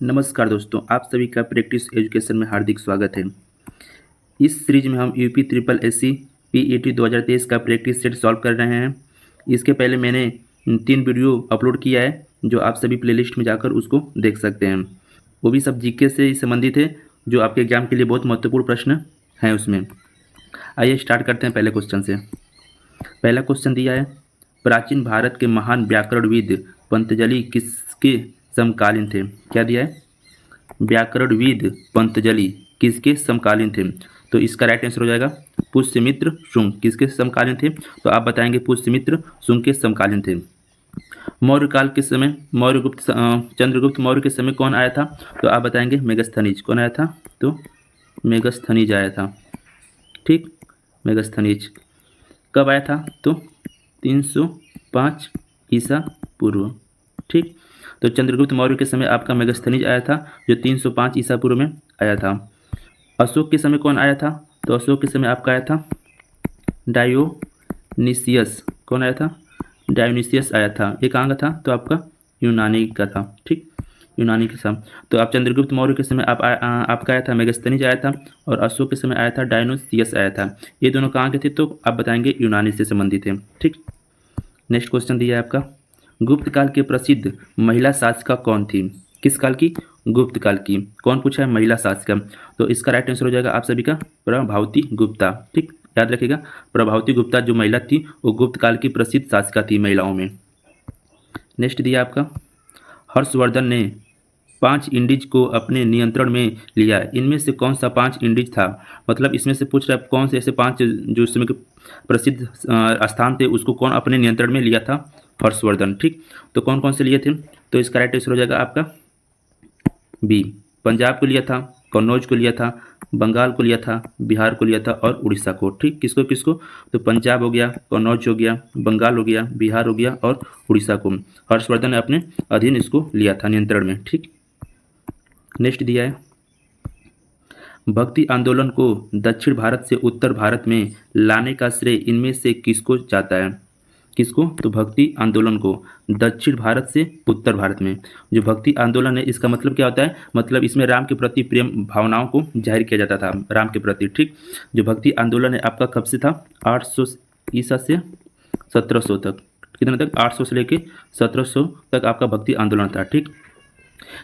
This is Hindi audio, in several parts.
नमस्कार दोस्तों, आप सभी का प्रैक्टिस एजुकेशन में हार्दिक स्वागत है। इस सीरीज में हम यूपी ट्रिपल एससी पीईटी 2023 का प्रैक्टिस सेट सॉल्व कर रहे हैं। इसके पहले मैंने 3 वीडियो अपलोड किया है, जो आप सभी प्लेलिस्ट में जाकर उसको देख सकते हैं। वो भी सब जीके से संबंधित है, जो आपके एग्जाम के लिए बहुत महत्वपूर्ण प्रश्न हैं उसमें। आइए स्टार्ट करते हैं पहले क्वेश्चन से। पहला क्वेश्चन दिया है, प्राचीन भारत के महान व्याकरणविद पतंजलि किसके समकालीन थे? क्या दिया है? व्याकरणविद पतंजलि किसके समकालीन थे? तो इसका राइट आंसर हो जाएगा पुष्यमित्र शुंग। किसके समकालीन थे? तो आप बताएंगे पुष्यमित्र शुंग के समकालीन थे। मौर्य काल के समय चंद्रगुप्त मौर्य के समय कौन आया था? तो आप बताएंगे मेगस्थनीज। कौन आया था? तो मेगस्थनीज आया था। ठीक, मेगस्थनीज कब आया था? तो 305 ईसा पूर्व। ठीक, तो चंद्रगुप्त मौर्य के समय आपका मेगस्थनीज आया था, जो 305 ईसा पूर्व में आया था। अशोक के समय कौन आया था? तो अशोक के समय आपका आया था डायोनिसियस। कौन आया था? डायोनिसियस आया था। ये कहाँ का था? तो आपका यूनानी का था। ठीक, यूनानी के साथ। तो आप चंद्रगुप्त मौर्य के समय आपका आया था मेगस्थनीज आया था, और अशोक के समय आया था डायोनिसियस आया था। ये दोनों कहाँ के थे? तो आप बताएंगे यूनानी से संबंधित है। ठीक, नेक्स्ट क्वेश्चन दिया है आपका, गुप्त काल के प्रसिद्ध महिला शासिका कौन थी? किस काल की? गुप्त काल की। कौन पूछा है? महिला शासिका। तो इसका राइट आंसर हो जाएगा आप सभी का प्रभावती गुप्ता। ठीक, याद रखिएगा, प्रभावती गुप्ता जो महिला थी वो गुप्त काल की प्रसिद्ध शासिका थी महिलाओं में। नेक्स्ट दिया आपका, हर्षवर्धन ने 5 इंडीज को अपने नियंत्रण में लिया। इनमें से कौन सा 5 इंडीज था? मतलब इसमें से पूछ रहा है कौन से ऐसे 5 जो इस समय के प्रसिद्ध स्थान थे उसको कौन अपने नियंत्रण में लिया था? हर्षवर्धन। ठीक, तो कौन कौन से लिए थे? तो इसका राइट आंसर हो जाएगा आपका बी। पंजाब को लिया था, कन्नौज को लिया था, बंगाल को लिया था, बिहार को लिया था और उड़ीसा को। ठीक, किसको किसको? तो पंजाब हो गया, कन्नौज हो गया, बंगाल हो गया, बिहार हो गया और उड़ीसा को हर्षवर्धन ने अपने अधीन इसको लिया था, नियंत्रण में। ठीक, नेक्स्ट दिया है, भक्ति आंदोलन को दक्षिण भारत से उत्तर भारत में लाने का श्रेय इनमें से किसको जाता है? किसको? तो भक्ति आंदोलन को दक्षिण भारत से उत्तर भारत में जो भक्ति आंदोलन है, इसका मतलब क्या होता है? मतलब इसमें राम के प्रति प्रेम भावनाओं को जाहिर किया जाता था, राम के प्रति। ठीक, जो भक्ति आंदोलन है आपका कब से था? 800 ईसा से 1700 तक। कितने तक? 800 से लेके 1700 तक आपका भक्ति आंदोलन था। ठीक,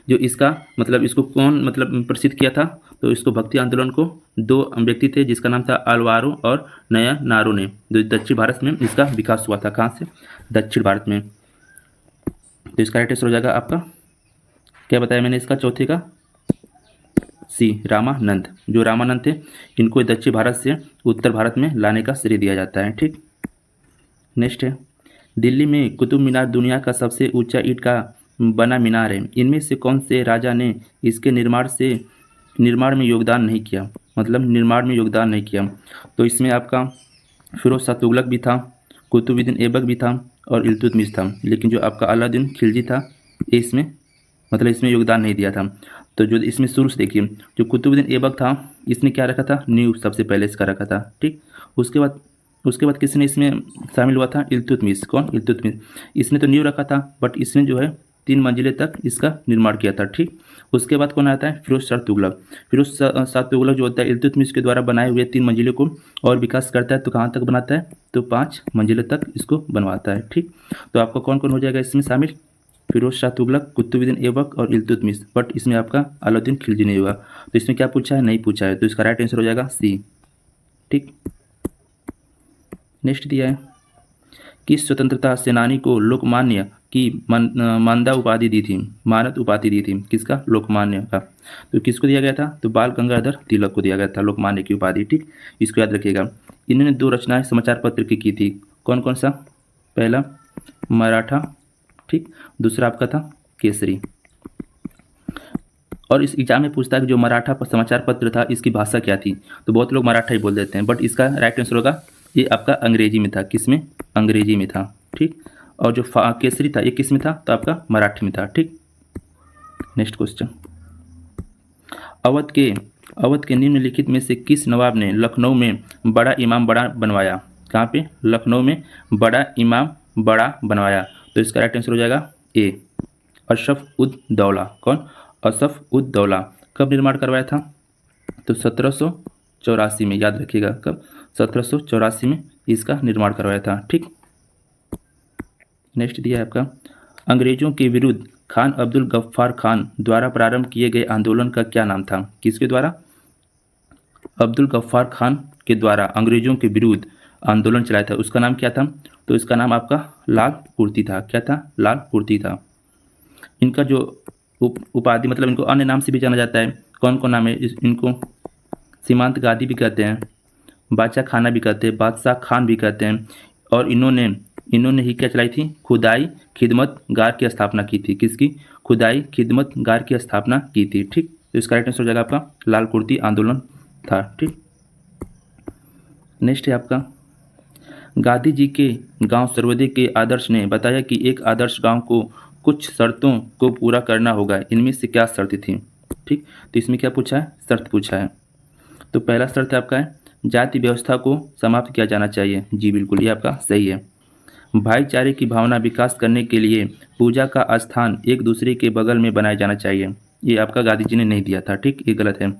जो इसका मतलब इसको कौन मतलब प्रसिद्ध किया था? तो इसको भक्ति आंदोलन को 2 व्यक्ति थे, जिसका नाम था अल्वारो और नया नारो ने। जो दक्षिण भारत में इसका विकास हुआ था। कहाँ से? दक्षिण भारत में। तो इसका राइट आंसर हो जाएगा आपका, क्या बताया मैंने इसका चौथे का? सी, रामानंद। जो रामानंद थे इनको दक्षिण भारत से उत्तर भारत में लाने का श्रेय दिया जाता है। ठीक, नेक्स्ट है, दिल्ली में कुतुब मीनार दुनिया का सबसे ऊंचा ईंट का बना मीनार है। इनमें से कौन से राजा ने इसके निर्माण में योगदान नहीं किया? मतलब निर्माण में योगदान नहीं किया। तो इसमें आपका फिरोज शाह तुगलक भी था, कुतुबुद्दीन ऐबक भी था और इल्तुतमिश था। लेकिन जो आपका अलाउद्दीन खिलजी था ये इसमें मतलब इसमें योगदान नहीं दिया था। तो जो इसमें शुरू से देखिए, जो कुतुबुद्दीन ऐबक था इसने क्या रखा था? नींव सबसे पहले इसका रखा था। ठीक, उसके बाद किसने इसमें शामिल हुआ था? इल्तुतमिश। कौन? इल्तुतमिश। इसने तो नींव रखा था, बट इसने जो है 3 मंजिले तक इसका निर्माण किया था। ठीक, उसके बाद कौन आता है? फिरोज शाह तुगलक। फिरोज शाह तुगलक जो होता है इल्तुतमिश के द्वारा बनाए हुए 3 मंजिले को और विकास करता है। तो कहाँ तक बनाता है? तो 5 मंजिले तक इसको बनवाता है। ठीक, तो आपका कौन कौन हो जाएगा इसमें शामिल? फिरोज शाह तुगलक, कुतुबुद्दीन ऐबक और इल्तुतमिश। बट इसमें आपका अलाउद्दीन खिलजी नहीं हुआ। तो इसमें क्या पूछा है? नहीं पूछा है। तो इसका राइट आंसर हो जाएगा सी। ठीक, नेक्स्ट दिया है, किस स्वतंत्रता सेनानी को लोकमान्य की मानदा उपाधि दी थी? मानद उपाधि दी थी। किसका? लोकमान्य का। तो किसको दिया गया था? तो बाल गंगाधर तिलक को दिया गया था लोकमान्य की उपाधि। ठीक, इसको याद रखिएगा। इन्होंने 2 रचनाएं समाचार पत्र की थी। कौन कौन सा? पहला मराठा, ठीक, दूसरा आपका था केसरी। और इस एग्जाम में पूछता है कि जो मराठा समाचार पत्र था इसकी भाषा क्या थी? तो बहुत लोग मराठा ही बोल देते हैं, बट इसका राइट आंसर होगा ये आपका अंग्रेजी में था। किस में? अंग्रेजी में था। ठीक, और जो केसरी था ये किस में था? तो आपका मराठी में था। ठीक, नेक्स्ट क्वेश्चन, अवध के निम्नलिखित में से किस नवाब ने लखनऊ में बड़ा इमाम बड़ा बनवाया? कहाँ पे? लखनऊ में बड़ा इमाम बड़ा बनवाया। तो इसका राइट आंसर हो जाएगा ए, अशरफ उद दौला। कौन? असफ उद दौला कब निर्माण करवाया था? तो 1784 में, याद रखिएगा कब, 1784 में इसका निर्माण करवाया था। ठीक, नेक्स्ट दिया है आपका, अंग्रेजों के विरुद्ध खान अब्दुल गफ्फार खान द्वारा प्रारंभ किए गए आंदोलन का क्या नाम था? किसके द्वारा? अब्दुल गफ्फार खान के द्वारा अंग्रेजों के विरुद्ध आंदोलन चलाया था, उसका नाम क्या था? तो इसका नाम आपका लाल कुर्ती था। क्या था? लाल कुर्ती था। इनका जो उपाधि, मतलब इनको अन्य नाम से भी जाना जाता है, कौन कौन नाम है इनको? सीमांत गादी भी कहते हैं, बादशाह खाना भी कहते हैं, बादशाह खान भी कहते हैं। और इन्होंने ही क्या चलाई थी? खुदाई खिदमत गार की स्थापना की थी। किसकी? खुदाई खिदमत गार की स्थापना की थी। ठीक, तो इसका राइट आंसर हो जाएगा आपका लाल कुर्ती आंदोलन था। ठीक, नेक्स्ट है आपका, गांधी जी के गांव सर्वोदय के आदर्श ने बताया कि एक आदर्श गांव को कुछ शर्तों को पूरा करना होगा, इनमें से क्या शर्त थी? ठीक, तो इसमें क्या पूछा है? शर्त पूछा है। तो पहला शर्त आपका है जाति व्यवस्था को समाप्त किया जाना चाहिए। जी बिल्कुल, ये आपका सही है। भाईचारे की भावना विकास करने के लिए पूजा का स्थान एक दूसरे के बगल में बनाया जाना चाहिए, ये आपका गांधी जी ने नहीं दिया था। ठीक, ये गलत है।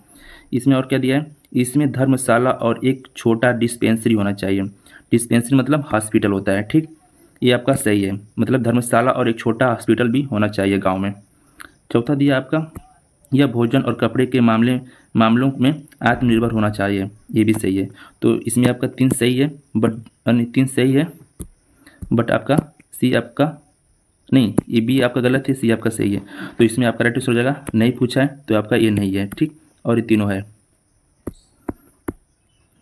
इसमें और क्या दिया है? इसमें धर्मशाला और एक छोटा डिस्पेंसरी होना चाहिए। डिस्पेंसरी मतलब हॉस्पिटल होता है। ठीक, ये आपका सही है, मतलब धर्मशाला और एक छोटा हॉस्पिटल भी होना चाहिए गाँव में। चौथा दिया आपका, यह भोजन और कपड़े के मामलों में आत्मनिर्भर होना चाहिए, ये भी सही है। तो इसमें आपका 3 सही है, बट 3 सही है, बट आपका सी आपका नहीं, ये बी आपका गलत है, सी आपका सही है। तो इसमें आपका राइट आंसर हो जाएगा, नहीं पूछा है तो आपका ये नहीं है। ठीक, और ये तीनों है।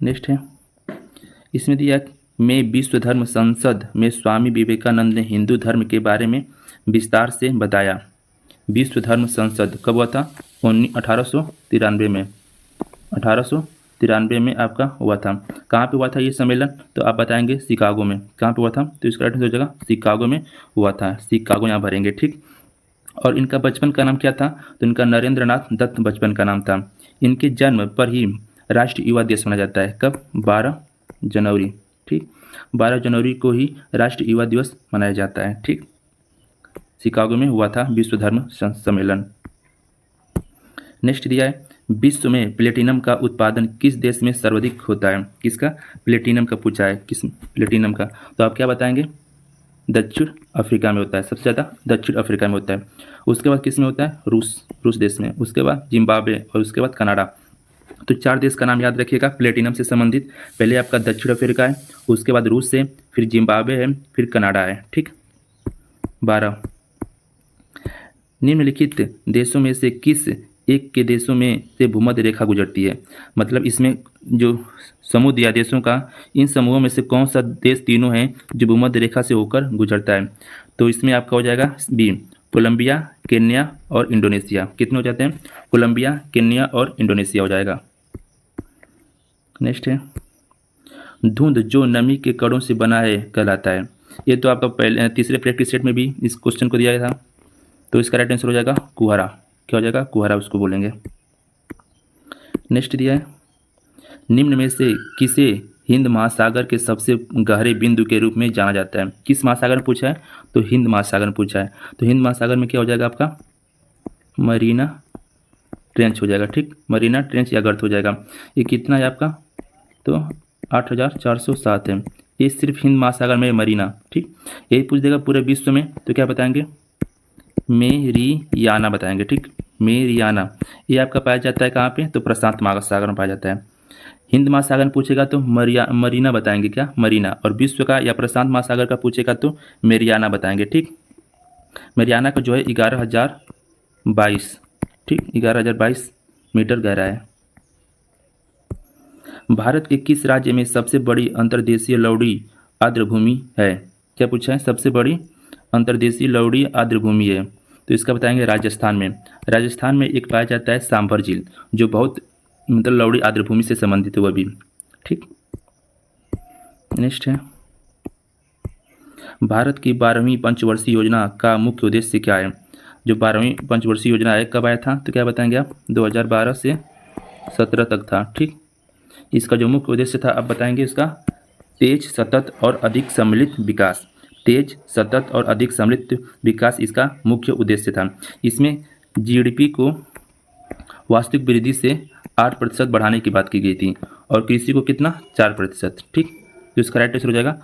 नेक्स्ट है, इसमें दिया मैं विश्व धर्म संसद में स्वामी विवेकानंद ने हिंदू धर्म के बारे में विस्तार से बताया। विश्व धर्म संसद कब हुआ था? 1893 में। 1893 में आपका हुआ था। कहाँ पे हुआ था ये सम्मेलन? तो आप बताएंगे शिकागो में। कहाँ पे हुआ था? तो इसका राइट आंसर हो जाएगा शिकागो में हुआ था। शिकागो यहाँ भरेंगे। ठीक, और इनका बचपन का नाम क्या था? तो इनका नरेंद्र नाथ दत्त बचपन का नाम था। इनके जन्म पर ही राष्ट्रीय युवा दिवस मनाया जाता है। कब? 12 जनवरी। ठीक, 12 जनवरी को ही राष्ट्रीय युवा दिवस मनाया जाता है। ठीक, शिकागो में हुआ था विश्व धर्म सम्मेलन। नेक्स्ट दिया है, विश्व में प्लेटिनम का उत्पादन किस देश में सर्वाधिक होता है? किसका? प्लेटिनम का पूछा है, किस प्लेटिनम का? तो आप क्या बताएंगे? दक्षिण अफ्रीका में होता है, सबसे ज़्यादा दक्षिण अफ्रीका में होता है। उसके बाद किस में होता है? रूस देश में। उसके बाद जिम्बाब्वे और उसके बाद कनाडा। तो 4 देश का नाम याद रखिएगा प्लेटिनम से संबंधित। पहले आपका दक्षिण अफ्रीका है, उसके बाद रूस है, फिर जिम्बाब्वे है, फिर कनाडा है। ठीक, 12 निम्नलिखित देशों में से किस एक के देशों में से भूमध्य रेखा गुजरती है? मतलब इसमें जो समूह दिया देशों का, इन समूहों में से कौन सा देश तीनों हैं जो भूमध्य रेखा से होकर गुजरता है? तो इसमें आपका हो जाएगा बी, कोलंबिया, केन्या और इंडोनेशिया। कितने हो जाते हैं? कोलंबिया, केन्या और इंडोनेशिया हो जाएगा। नेक्स्ट है, धुंध जो नमी के कणों से बना है कहलाता है। ये तो आपका पहले तीसरे प्रैक्टिस सेट में भी इस क्वेश्चन को दिया गया था। तो इसका राइट आंसर हो जाएगा कुहरा। क्या हो जाएगा? कुहरा उसको बोलेंगे। नेक्स्ट दिया है, निम्न में से किसे हिंद महासागर के सबसे गहरे बिंदु के रूप में जाना जाता है? किस महासागर में पूछा है? तो हिंद महासागर में पूछा है। तो हिंद महासागर में क्या हो जाएगा आपका? मरीना ट्रेंच हो जाएगा। ठीक, मरीना ट्रेंच या गर्त हो जाएगा। ये कितना है आपका? तो 8407 है। ये सिर्फ हिंद महासागर में मरीना। ठीक, यही पूछ देगा पूरे विश्व में, तो क्या बताएंगे? मेरियाना बताएंगे। ठीक, मेरियाना ये आपका पाया जाता है कहाँ पे? तो प्रशांत महासागर में पाया जाता है। हिंद महासागर में पूछेगा तो मरीना बताएंगे। क्या? मरीना। और विश्व का या प्रशांत महासागर का पूछेगा तो मेरियाना बताएंगे। ठीक, मेरियाना का जो है 11,022। ठीक, 11,022 मीटर गहरा है। भारत के किस राज्य में सबसे बड़ी अंतर्देशीय लौड़ी आर्द्रभूमि है? क्या पूछा है? सबसे बड़ी अंतर्देशीय लौड़ी आर्द्रभूमि है, तो इसका बताएंगे राजस्थान में। राजस्थान में एक पाया जाता है सांभर झील, जो बहुत मतलब लौड़ी आर्द्रभूमि से संबंधित है वह भी। ठीक, नेक्स्ट है, भारत की 12वीं पंचवर्षीय योजना का मुख्य उद्देश्य क्या है? जो 12वीं पंचवर्षीय योजना है कब आया था? तो क्या बताएंगे आप? 2012 से 17 तक था। ठीक, इसका जो मुख्य उद्देश्य था आप बताएंगे इसका तेज, सतत और अधिक सम्मिलित विकास। तेज, सतत और अधिक सम्मिलित विकास इसका मुख्य उद्देश्य था। इसमें जीडीपी को वास्तविक वृद्धि से 8% बढ़ाने की बात की गई थी और कृषि को कितना 4%। ठीक, तो इसका राइट आंसर हो जाएगा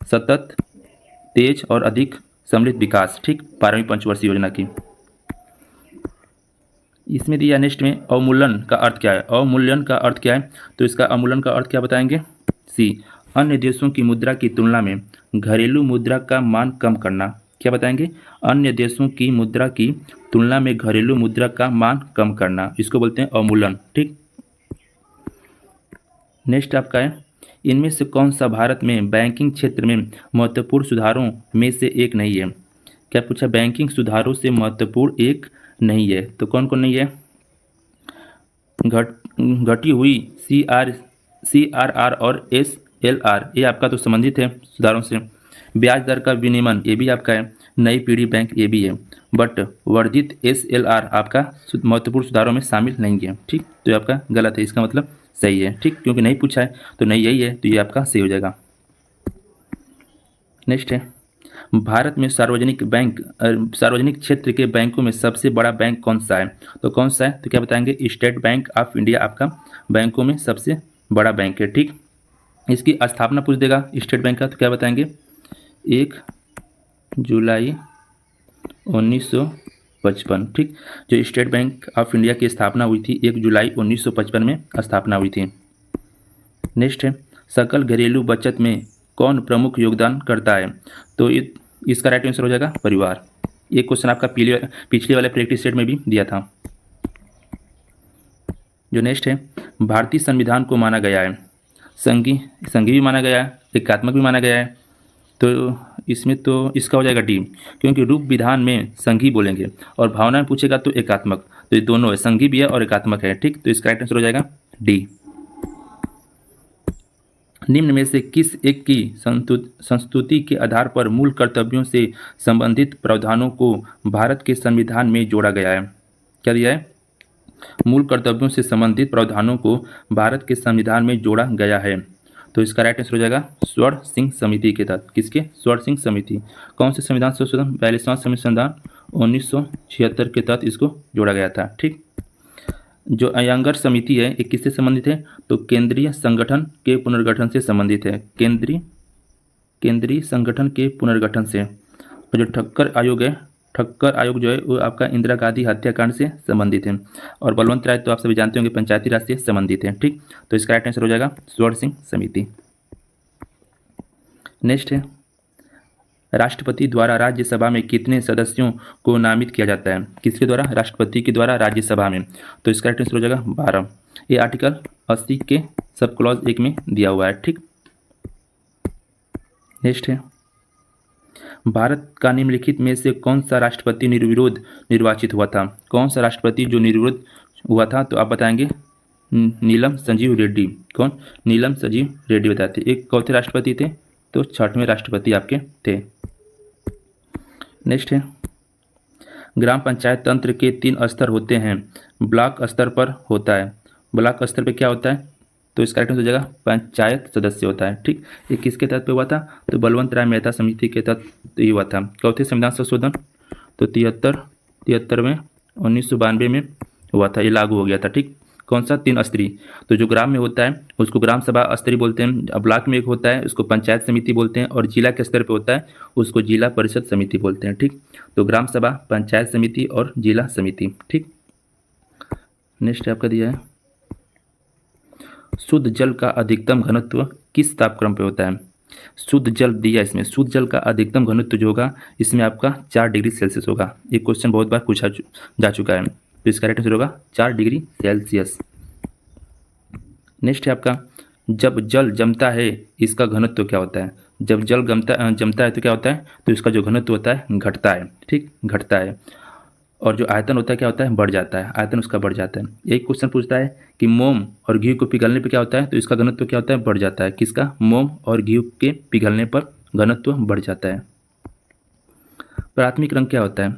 सतत, तेज और अधिक सम्मिलित विकास। ठीक, 12वीं पंचवर्षीय योजना की। इसमें दिया नेक्स्ट में अवमूल्यन का अर्थ क्या है। अवमूल्यन का अर्थ क्या है, तो इसका अवमूल्यन का अर्थ क्या बताएंगे। सी, अन्य देशों की मुद्रा की तुलना में घरेलू मुद्रा का मान कम करना। क्या बताएंगे, अन्य देशों की मुद्रा की तुलना में घरेलू मुद्रा का मान कम करना, इसको बोलते हैं अवमूल्यन। ठीक, नेक्स्ट आपका है, इनमें से कौन सा भारत में बैंकिंग क्षेत्र में महत्वपूर्ण सुधारों में से एक नहीं है। क्या पूछा, बैंकिंग सुधारों से महत्वपूर्ण एक नहीं है, तो कौन कौन नहीं है। घटी हुई CRR और SLR ये आपका तो संबंधित है सुधारों से। ब्याज दर का विनियमन ये भी आपका है। नई पीढ़ी बैंक ये भी है, बट वर्धित SLR आपका महत्वपूर्ण सुधारों में शामिल नहीं है। ठीक, तो ये आपका गलत है, इसका मतलब सही है। ठीक, क्योंकि नहीं पूछा है तो नहीं यही है, तो ये आपका सही हो जाएगा। नेक्स्ट है, भारत में सार्वजनिक क्षेत्र के बैंकों में सबसे बड़ा बैंक कौन सा है, तो कौन सा है, तो क्या बताएंगे, स्टेट बैंक ऑफ इंडिया आपका बैंकों में सबसे बड़ा बैंक है। ठीक, इसकी स्थापना पूछ देगा स्टेट बैंक का, तो क्या बताएंगे, 1 जुलाई 1955। ठीक, जो स्टेट बैंक ऑफ इंडिया की स्थापना हुई थी 1 जुलाई 1955 में स्थापना हुई थी। नेक्स्ट है, सकल घरेलू बचत में कौन प्रमुख योगदान करता है, तो इसका राइट आंसर हो जाएगा परिवार। ये क्वेश्चन आपका पिछले वाले प्रैक्टिस सेट में भी दिया था। जो नेक्स्ट है, भारतीय संविधान को माना गया है संघी भी माना गया है, एकात्मक भी माना गया है, तो इसमें तो इसका हो जाएगा डी, क्योंकि रूप विधान में संघी बोलेंगे और भावना में पूछेगा तो एकात्मक, तो ये दोनों है, संघी भी है और एकात्मक है। ठीक, तो इसका राइट आंसर हो जाएगा डी। निम्न में से किस एक की संस्तुति के आधार पर मूल कर्तव्यों से संबंधित प्रावधानों को भारत के संविधान में जोड़ा गया है। क्या दिया है, मूल कर्तव्यों से संबंधित प्रावधानों को भारत के संविधान में जोड़ा गया है, तो इसका राइट आंसर हो जाएगा स्वर्ण सिंह समिति के तहत। किसके, स्वर्ण सिंह समिति। कौन से संविधान संशोधन, 42वां संविधान 1976 के तहत इसको जोड़ा गया था। ठीक, जो अयंगर समिति है ये किससे संबंधित है, तो केंद्रीय संगठन के पुनर्गठन से संबंधित है, केंद्रीय संगठन के पुनर्गठन से। और जो ठक्कर आयोग है, ठक्कर आयोग जो है वो आपका इंदिरा गांधी हत्याकांड से संबंधित है, और बलवंत राय तो आप सभी जानते होंगे पंचायती राज से संबंधित है। ठीक, तो इसका राइट आंसर हो जाएगा स्वर्ण सिंह समिति। नेक्स्ट है, राष्ट्रपति द्वारा राज्यसभा में कितने सदस्यों को नामित किया जाता है। किसके द्वारा, राष्ट्रपति के द्वारा राज्यसभा में, तो इसका राइट आंसर हो जाएगा 12। ये आर्टिकल 80 के सब क्लॉज 1 में दिया हुआ है। ठीक, नेक्स्ट है, भारत का निम्नलिखित में से कौन सा राष्ट्रपति निर्विरोध निर्वाचित हुआ था। कौन सा राष्ट्रपति जो निर्विरोध हुआ था, तो आप बताएंगे नीलम संजीव रेड्डी। कौन, नीलम संजीव रेड्डी बताते। एक कौन थे राष्ट्रपति थे, तो 6वें राष्ट्रपति आपके थे। नेक्स्ट है, ग्राम पंचायत तंत्र के 3 स्तर होते हैं, ब्लॉक स्तर पर होता है। ब्लॉक स्तर पे क्या होता है, तो इसका राइट आंसर हो जाएगा पंचायत सदस्य होता है। ठीक, ये किसके तहत पे हुआ था, तो बलवंत राय मेहता समिति के तहत ये हुआ था। चौथे संविधान संशोधन, तो 73 में 1992 में हुआ था, ये लागू हो गया था। ठीक, कौन सा, 3 स्तरीय। तो जो ग्राम में होता है उसको ग्राम सभा स्तरीय बोलते हैं, ब्लॉक में एक होता है उसको पंचायत समिति बोलते हैं, और जिला के स्तर पे होता है उसको जिला परिषद समिति बोलते हैं। ठीक, तो ग्राम सभा, पंचायत समिति और जिला समिति। ठीक, नेक्स्ट आपका दिया है, शुद्ध जल का अधिकतम घनत्व किस तापक्रम पे होता है। शुद्ध जल दिया, इसमें शुद्ध जल का अधिकतम घनत्व जो होगा इसमें आपका 4 डिग्री सेल्सियस होगा। ये क्वेश्चन बहुत बार पूछा जा चुका है, तो इसका राइट आंसर होगा 4 डिग्री सेल्सियस। नेक्स्ट है आपका, जब जल जमता है इसका घनत्व क्या होता है। जब जल जमता है तो क्या होता है, तो इसका जो घनत्व होता है घटता है। ठीक, घटता है, और जो आयतन होता है क्या होता है, बढ़ जाता है, आयतन उसका बढ़ जाता है। एक क्वेश्चन पूछता है कि मोम और घी को पिघलने पर क्या होता है, तो इसका घनत्व क्या होता है, बढ़ जाता है। किसका, मोम और घी के पिघलने पर घनत्व बढ़ जाता है। प्राथमिक रंग क्या होता है,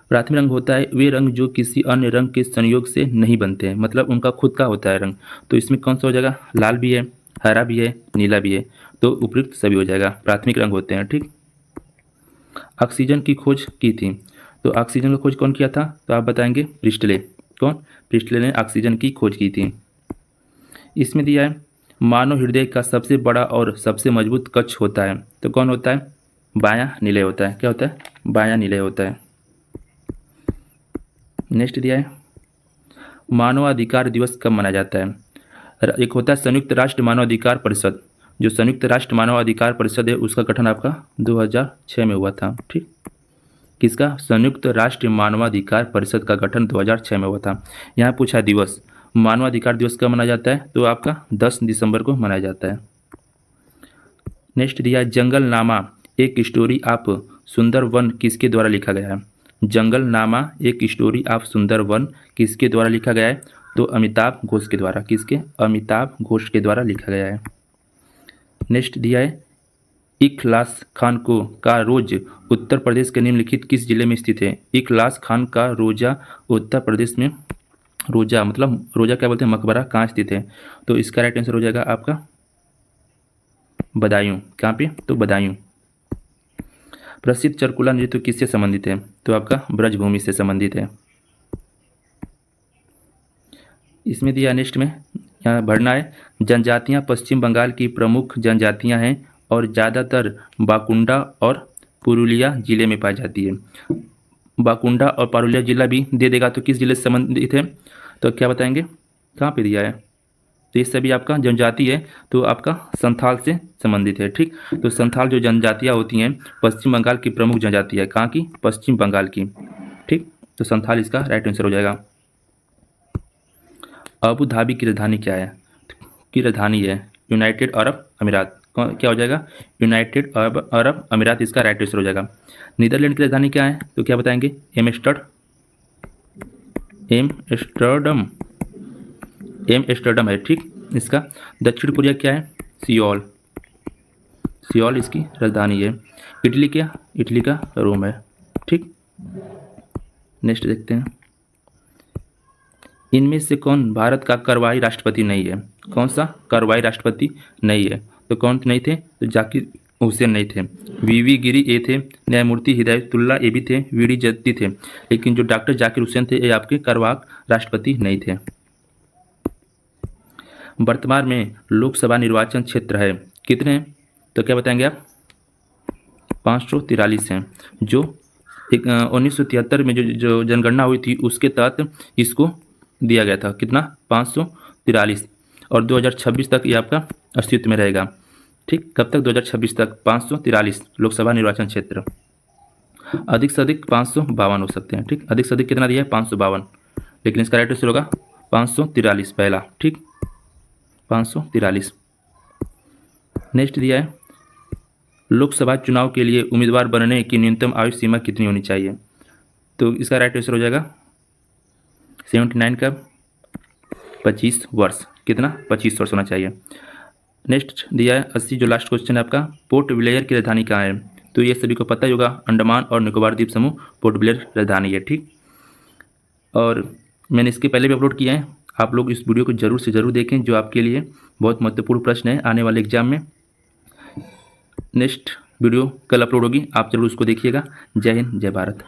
प्राथमिक रंग होता है वे रंग जो किसी अन्य रंग के संयोग से नहीं बनते हैं, मतलब उनका खुद का होता है रंग। तो इसमें कौन सा हो जाएगा, लाल भी है, हरा भी है, नीला भी है, तो उपयुक्त सभी हो जाएगा, प्राथमिक रंग होते हैं। ठीक, ऑक्सीजन की खोज की थी, तो ऑक्सीजन की खोज कौन किया था? तो आप बताएंगे प्रिस्टले। कौन? प्रिस्टले ने ऑक्सीजन की खोज की थी। इसमें दिया है मानव हृदय का सबसे बड़ा और सबसे मजबूत कक्ष होता है, तो कौन होता है? बायां निलय होता है। क्या होता है? बायां निलय होता है। नेक्स्ट दिया है मानवाधिकार दिवस कब मनाया जाता है? एक होता है संयुक्त राष्ट्र मानवाधिकार परिषद। जो संयुक्त राष्ट्र मानवाधिकार परिषद है उसका गठन आपका 2006 में हुआ था। ठीक, किसका? संयुक्त राष्ट्र मानवाधिकार परिषद का गठन 2006 में हुआ था। यहाँ पूछा दिवस, मानवाधिकार दिवस कब मनाया जाता है? तो आपका 10 दिसंबर को मनाया जाता है। नेक्स्ट दिया है जंगल नामा एक स्टोरी ऑफ सुंदर वन किसके द्वारा लिखा गया है? जंगल नामा एक स्टोरी ऑफ सुंदर वन किसके द्वारा लिखा गया है? तो अमिताभ घोष के द्वारा। किसके? अमिताभ घोष के द्वारा लिखा गया है। नेक्स्ट दिया है इखलास खान को का रोज उत्तर प्रदेश के निम्नलिखित किस जिले में स्थित है? इखलास खान का रोजा उत्तर प्रदेश में, रोजा मतलब रोजा क्या बोलते हैं, मकबरा कहाँ स्थित है? तो इसका राइट आंसर हो जाएगा आपका बदायूं। कहाँ पे? तो बदायूं। प्रसिद्ध चरकुला नृत्य किससे संबंधित है? तो आपका ब्रजभूमि से संबंधित है। इसमें दिया नेक्स्ट में यहाँ भरना है जनजातियाँ पश्चिम बंगाल की प्रमुख जनजातियाँ हैं और ज़्यादातर बाकुंडा और पुरुलिया जिले में पाई जाती है। बाकुंडा और पुरुलिया जिला भी दे देगा तो किस जिले से संबंधित है? तो क्या बताएंगे? कहाँ पे दिया है? तो ये सभी आपका जनजाति है तो आपका संथाल से संबंधित है। ठीक, तो संथाल जो जनजातियाँ होती हैं पश्चिम बंगाल की प्रमुख जनजाति है। कहाँ की? पश्चिम बंगाल की। ठीक, तो संथाल इसका राइट आंसर हो जाएगा। अबू धाबी की राजधानी क्या है? की राजधानी है यूनाइटेड अरब अमीरात। क्या हो जाएगा? यूनाइटेड अरब अमीरात इसका राइट आंसर हो जाएगा। नीदरलैंड की राजधानी क्या है? तो क्या बताएंगे? एम्स्टर्डम है। ठीक, इसका दक्षिण कोरिया क्या है? सियोल। सियोल इसकी राजधानी है। इटली क्या? इटली का रोम है। ठीक, नेक्स्ट देखते हैं इनमें से कौन भारत का कार्रवाई राष्ट्रपति नहीं है? कौन सा कार्रवाई राष्ट्रपति नहीं है? तो कौन नहीं थे? तो जाकिर हुसैन नहीं थे, वीवी गिरी ए थे, न्यायमूर्ति हिदायतुल्ला ए भी थे, वीडी जत्ती थे, लेकिन जो डॉक्टर जाकिर हुसैन थे ये आपके कार्यवाहक राष्ट्रपति नहीं थे। वर्तमान में लोकसभा निर्वाचन क्षेत्र है कितने हैं? तो क्या बताएंगे आप? 543 हैं। जो 1973 में जो जनगणना हुई थी उसके तहत इसको दिया गया था। कितना? 543। और 2026 तक ये आपका अस्तित्व में रहेगा। ठीक, कब तक? 2026 तक 543 लोकसभा निर्वाचन क्षेत्र। अधिक से अधिक 552 हो सकते हैं। ठीक, अधिक से अधिक कितना दिया है? 552, लेकिन इसका राइट आंसर होगा 543 पहला। ठीक, 543। नेक्स्ट दिया है लोकसभा चुनाव के लिए उम्मीदवार बनने की न्यूनतम आयु सीमा कितनी होनी चाहिए? तो इसका राइट आंसर हो जाएगा 79 का 25 वर्ष। कितना? 25 वर्ष होना चाहिए। नेक्स्ट दिया है 80 जो लास्ट क्वेश्चन है आपका पोर्ट ब्लेयर की राजधानी कहाँ है? तो ये सभी को पता ही होगा अंडमान और निकोबार द्वीप समूह पोर्ट ब्लेयर राजधानी है। ठीक, और मैंने इसके पहले भी अपलोड किया है, आप लोग इस वीडियो को जरूर से ज़रूर देखें जो आपके लिए बहुत महत्वपूर्ण प्रश्न है आने वाले एग्जाम में। नेक्स्ट वीडियो कल अपलोड होगी, आप जरूर उसको देखिएगा। जय हिंद, जय भारत।